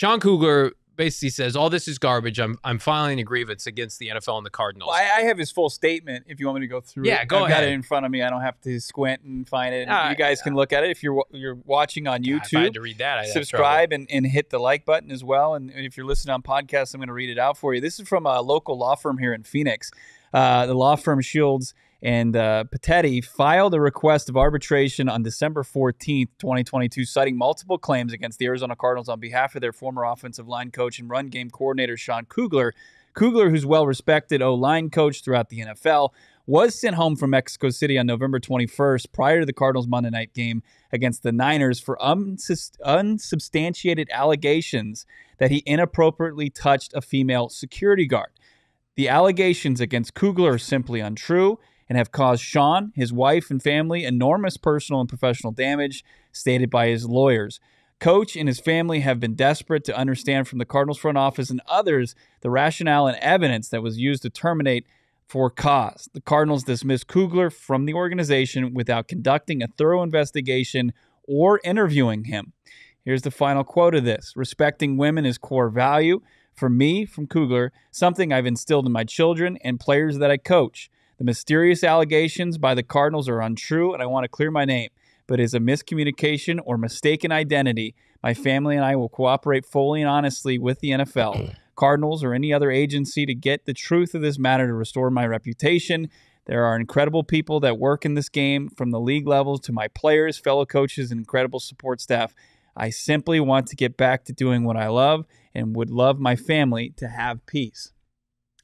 Sean Kugler basically says, all this is garbage. I'm filing a grievance against the NFL and the Cardinals. Well, I have his full statement if you want me to go through it. Yeah, go I've ahead. got it in front of me. I don't have to squint and find it. You guys can look at it. If you're watching on YouTube, if I had to read that, I'd subscribe and hit the like button as well. And if you're listening on podcasts, I'm going to read it out for you. This is from a local law firm here in Phoenix. The law firm Shields and Patetti filed a request of arbitration on December 14th, 2022, citing multiple claims against the Arizona Cardinals on behalf of their former offensive line coach and run game coordinator, Sean Kugler. Kugler, who's well-respected O-line coach throughout the NFL, was sent home from Mexico City on November 21st prior to the Cardinals' Monday night game against the Niners for unsubstantiated allegations that he inappropriately touched a female security guard. The allegations against Kugler are simply untrue and have caused Sean, his wife, and family enormous personal and professional damage, stated by his lawyers. Coach and his family have been desperate to understand from the Cardinals front office and others the rationale and evidence that was used to terminate for cause. The Cardinals dismissed Kugler from the organization without conducting a thorough investigation or interviewing him. Here's the final quote of this. Respecting women is core value. For me, from Kugler, something I've instilled in my children and players that I coach. The mysterious allegations by the Cardinals are untrue, and I want to clear my name, but it is a miscommunication or mistaken identity. My family and I will cooperate fully and honestly with the NFL, Cardinals, or any other agency to get the truth of this matter to restore my reputation. There are incredible people that work in this game, from the league levels to my players, fellow coaches, and incredible support staff. I simply want to get back to doing what I love and would love my family to have peace.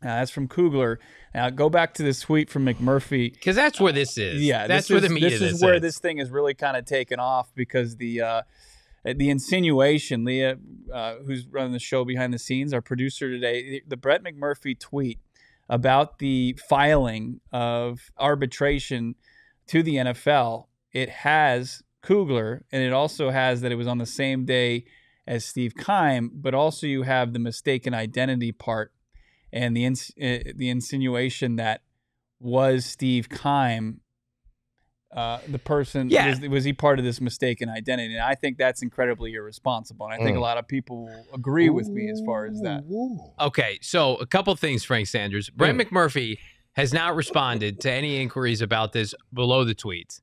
That's from Kugler. Now, go back to this tweet from McMurphy. Because that's where this is. Yeah, that's where the meat of this is. This is where this thing is really kind of taken off, because the insinuation, Leah, who's running the show behind the scenes, our producer today, the Brett McMurphy tweet about the filing of arbitration to the NFL, it has Kugler, and it also has that it was on the same day as Steve Keim, but also you have the mistaken identity part and the insinuation that was Steve Keim the person. Was he part of this mistaken identity? And I think that's incredibly irresponsible, and I think a lot of people will agree with me as far as that. Okay, so a couple things, Frank Sanders. Brett McMurphy has not responded to any inquiries about this below the tweets.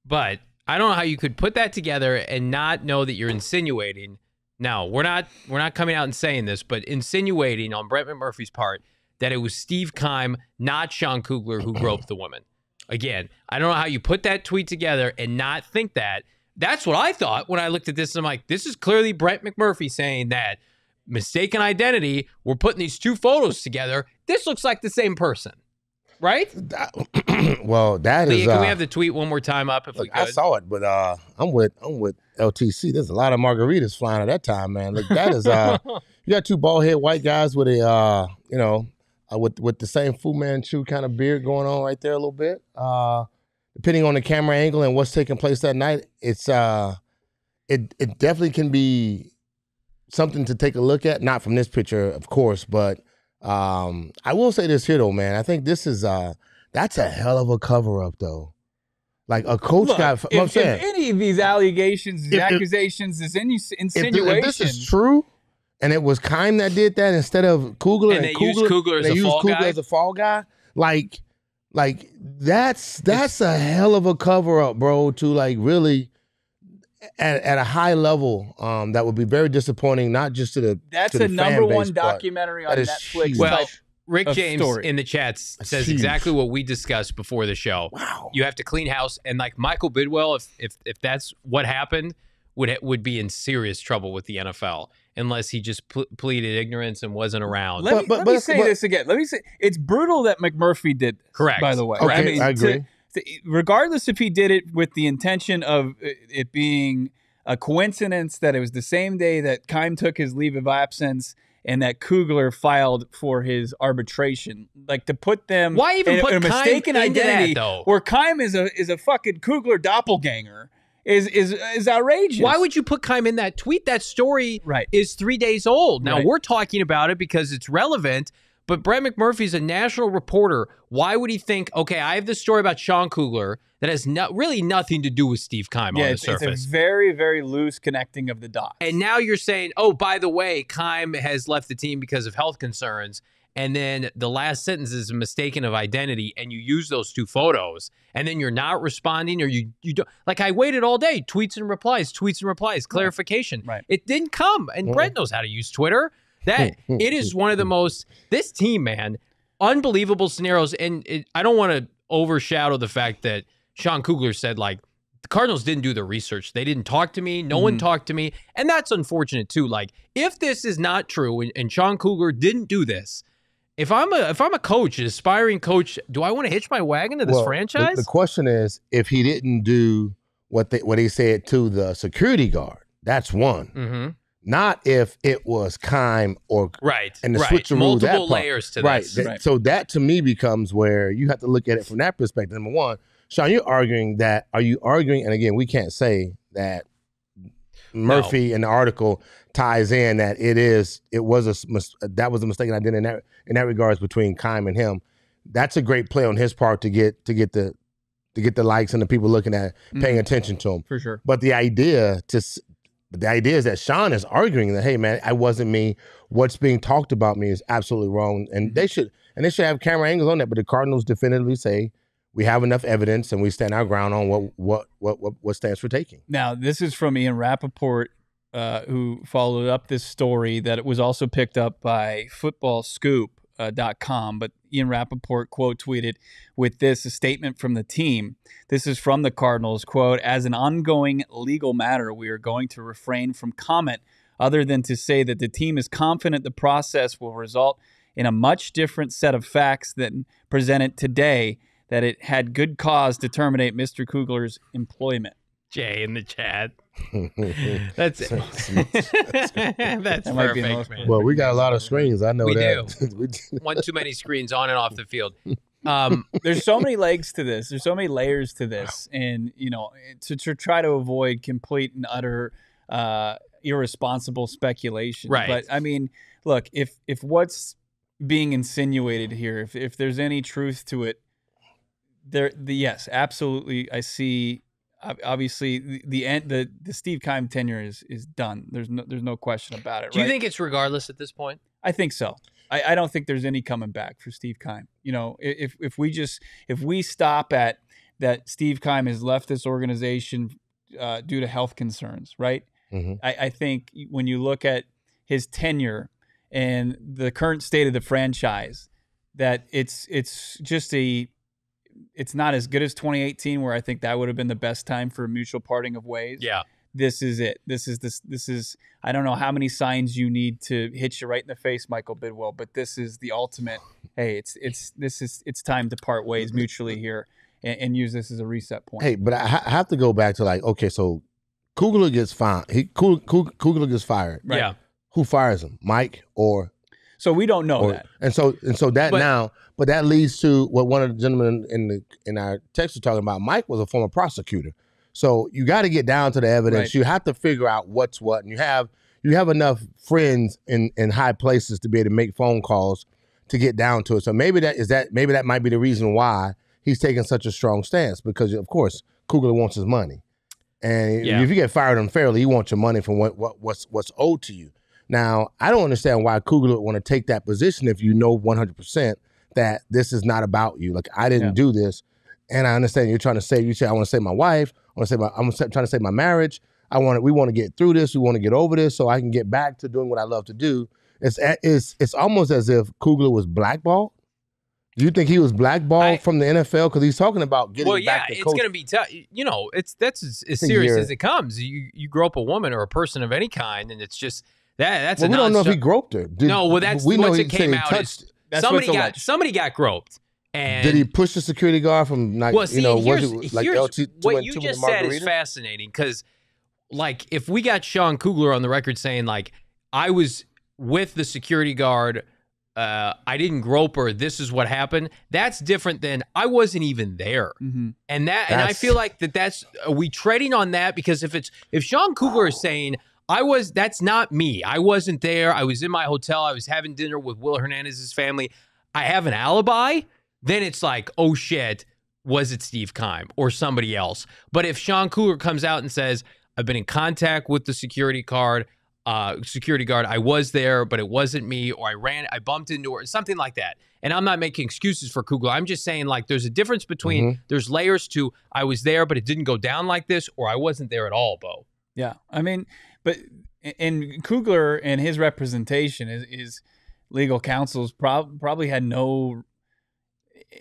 But I don't know how you could put that together and not know that you're insinuating. No, we're not coming out and saying this, but insinuating on Brett McMurphy's part that it was Steve Keim, not Sean Kugler, who groped the woman. Again, I don't know how you put that tweet together and not think that. That's what I thought when I looked at this. I'm like, this is clearly Brett McMurphy saying that mistaken identity. We're putting these two photos together. This looks like the same person. Right? Well, that Leah, is. Can we have the tweet one more time up if we could? I saw it, but I'm with LTC. There's a lot of margaritas flying at that time, man. Like that is. You got two bald head white guys with a with the same Fu Manchu kind of beard going on right there a little bit. Depending on the camera angle and what's taking place that night, it's it definitely can be something to take a look at. Not from this picture, of course, but. I will say this here though, man. I think this is that's a hell of a cover up though. Like a coach got. If any of these allegations, accusations, is insinuation. If this is true, and it was Keim that did that instead of Kugler, and they used Kugler as a fall guy, like that's a hell of a cover up, bro. To like really. At a high level, that would be very disappointing, not just to the That's to the a number fan base, one documentary on Netflix. Huge. Well, Rick James story. in the chat says huge. exactly what we discussed before the show. Wow. You have to clean house, and like Michael Bidwell, if that's what happened, would be in serious trouble with the NFL unless he just pleaded ignorance and wasn't around. Let me say this again. Let me say it's brutal that McMurphy did this. Correct. By the way, Okay, I agree. Regardless if he did it with the intention of it being a coincidence that it was the same day that Keim took his leave of absence and that Kugler filed for his arbitration, like to put them Why even put a mistaken Keim into identity that, though? where Keim is a fucking Kugler doppelganger is outrageous. Why would you put Keim in that tweet? That story Right. is 3 days old. Now, Right. we're talking about it because it's relevant, But Brett McMurphy's a national reporter. Why would he think, okay, I have this story about Sean Kugler that has really nothing to do with Steve Keim on the surface? It's a very, very loose connecting of the dots. And now you're saying, oh, by the way, Keim has left the team because of health concerns. And then the last sentence is mistaken of identity, and you use those two photos, and then you're not responding, or you don't. Like, I waited all day, tweets and replies, clarification. Right. It didn't come, and Brett knows how to use Twitter. It is one of the most, this team, man, unbelievable scenarios. And I don't want to overshadow the fact that Sean Kugler said, like, the Cardinals didn't do the research. They didn't talk to me. No one talked to me. And that's unfortunate, too. Like, if this is not true, and Sean Kugler didn't do this, if I'm a coach, an aspiring coach, do I want to hitch my wagon to this franchise? The question is, if he didn't do what he said to the security guard, that's one. Mm-hmm. Not if it was Keim or and the switcheroo. Multiple layers to this. Right. So that to me becomes where you have to look at it from that perspective. Number one, Sean, you're arguing that. Are you arguing? And again, we can't say that Murphy in the article ties in that that was a mistake I did in that regards between Keim and him. That's a great play on his part to get the likes and the people looking at it, paying attention to him. For sure. But the idea is that Sean is arguing that, hey man, I wasn't me. What's being talked about me is absolutely wrong, and they should have camera angles on that. But the Cardinals definitively say we have enough evidence and we stand our ground on what stands for taking. Now, this is from Ian Rappaport, who followed up this story that it was also picked up by footballscoop.com. But Ian Rappaport quote tweeted with a statement from the team. This is from the Cardinals, quote, "As an ongoing legal matter, we are going to refrain from comment other than to say that the team is confident the process will result in a much different set of facts than presented today, that it had good cause to terminate Mr. Kugler's employment." Jay in the chat. That's it. That's perfect, man. Well, we got a lot of screens. I know that. We do. One too many screens on and off the field. There's so many legs to this. There's so many layers to this. And, to try to avoid complete and utter irresponsible speculation. Right. But, I mean, look, if what's being insinuated here, if there's any truth to it, yes, absolutely. I see. Obviously, the Steve Keim tenure is done. There's no question about it. Do you think it's regardless at this point? I think so. I don't think there's any coming back for Steve Keim. If we stop at that, Steve Keim has left this organization due to health concerns, right? Mm-hmm. I think when you look at his tenure and the current state of the franchise, that it's not as good as 2018, where I think that would have been the best time for a mutual parting of ways. Yeah. This is it. This is I don't know how many signs you need to hit you right in the face, Michael Bidwell, but this is the ultimate. Hey, it's time to part ways mutually here and use this as a reset point. Hey, but I have to go back to okay, so Kugler gets fired. Kugler gets fired. Right? Yeah. Who fires him? Mike or? So we don't know that. And so that but that leads to what one of the gentlemen in our text was talking about. Mike was a former prosecutor. So you got to get down to the evidence. Right. You have to figure out what's what. And you have enough friends in high places to be able to make phone calls to get down to it. So maybe that might be the reason why he's taking such a strong stance, because of course Kugler wants his money. And if you get fired unfairly, you want your money from what's owed to you. Now, I don't understand why Kugler would want to take that position if you know 100% that this is not about you. Like, I didn't do this, and I understand you're trying to save. You say, I want to save my wife. I'm trying to save my marriage. We want to get through this. We want to get over this so I can get back to doing what I love to do. It's almost as if Kugler was blackballed. Do you think he was blackballed from the NFL? Because he's talking about getting back to coach. It's going to be tough. That's as serious as it comes. You grow up a woman or a person of any kind, and it's just that's. Well, we don't know if he groped her. We know it came out. Somebody got groped. And did he push the security guard from was it like LT? What you just said is fascinating, because if we got Sean Kugler on the record saying I was with the security guard, I didn't grope her, this is what happened, that's different than I wasn't even there. Mm-hmm. And I feel like that's, are we treading on that? Because if Sean Kugler is saying That's not me. I wasn't there. I was in my hotel. I was having dinner with Will Hernandez's family. I have an alibi. Then it's like, oh shit, was it Steve Keim or somebody else? But if Sean Kugler comes out and says, I've been in contact with the security guard, I was there, but it wasn't me, or I bumped into her, something like that. And I'm not making excuses for Kugler. I'm just saying, like, there's a difference between there's layers to I was there, but it didn't go down like this, or I wasn't there at all, Bo. Yeah. I mean, but in Kugler and his representation, his legal counsels probably had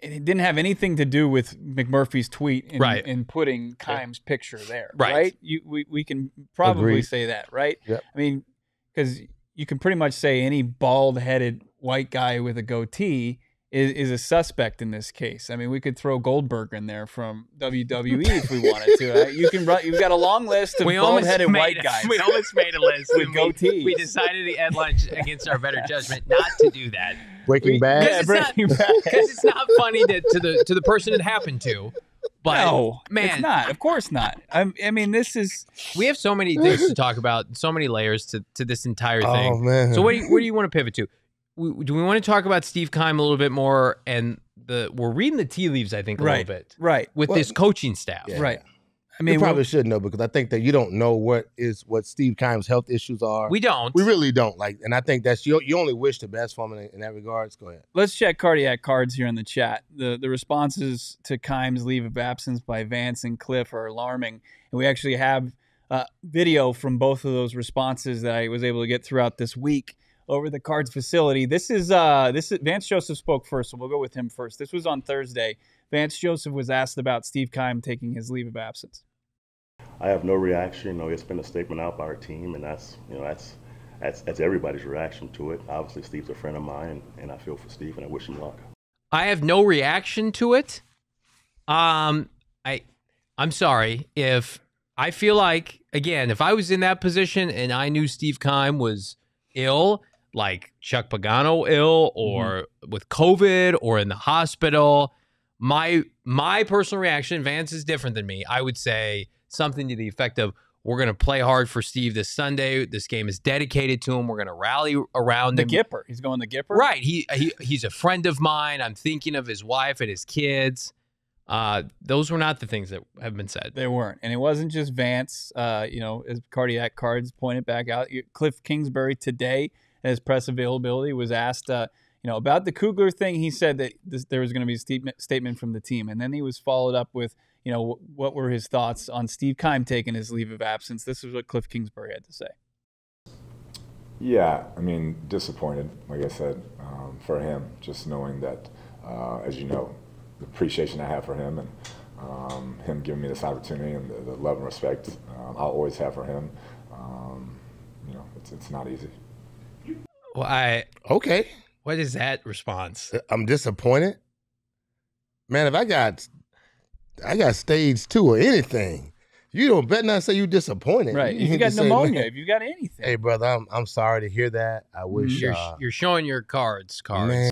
it didn't have anything to do with McMurphy's tweet in putting Keim's picture there, right? We can probably say that, right? Yep. I mean, because you can pretty much say any bald-headed white guy with a goatee is a suspect in this case. I mean, we could throw Goldberg in there from WWE if we wanted to. You've got a long list of bald-headed white guys. We almost made a list with goatees. We decided to end lunch against our better judgment not to do that. Breaking Bad. Because it's not funny to the person it happened to. But no, man, it's not. Of course not. I mean, this is. We have so many things to talk about, so many layers to this entire thing. Oh man. So where do you want to pivot to? Do we want to talk about Steve Keim a little bit more? And we're reading the tea leaves, I think, a little bit, with this coaching staff, Yeah. I mean, you probably should know, because I think that you don't know what Steve Keim's health issues are. We don't. We really don't. And I think that's you only wish the best for him in that regards. Go ahead. Let's check cardiac cards here in the chat. The responses to Keim's leave of absence by Vance and Cliff are alarming, and we actually have video from both of those responses that I was able to get throughout this week over the Cards facility. This is Vance Joseph spoke first, so we'll go with him first. This was on Thursday. Vance Joseph was asked about Steve Keim taking his leave of absence. I have no reaction. It's been a statement out by our team, and that's everybody's reaction to it. Obviously, Steve's a friend of mine, and I feel for Steve, and I wish him luck. I have no reaction to it. I'm sorry if I feel like, again, if I was in that position and I knew Steve Keim was ill, like Chuck Pagano ill, or with COVID, or in the hospital, my personal reaction, Vance is different than me. I would say something to the effect of, we're going to play hard for Steve this Sunday. This game is dedicated to him. We're going to rally around him. The Gipper. He's going the Gipper? Right. He's a friend of mine. I'm thinking of his wife and his kids. Those were not the things that have been said. They weren't. And it wasn't just Vance. As cardiac cards pointed back out, Cliff Kingsbury today, at his press availability, was asked about the Kugler thing. He said that there was going to be a statement from the team. And then he was followed up with, what were his thoughts on Steve Keim taking his leave of absence. This is what Cliff Kingsbury had to say. Yeah, I mean, disappointed, like I said, for him, just knowing that, as you know, the appreciation I have for him, and him giving me this opportunity, and the love and respect I'll always have for him. It's not easy. Well, Okay. What is that response? I'm disappointed. Man, if I got stage 2 or anything, you don't bet not say you disappointed. Right. If you got pneumonia, if you got anything. Hey, brother, I'm sorry to hear that. I wish you're showing your cards. Man.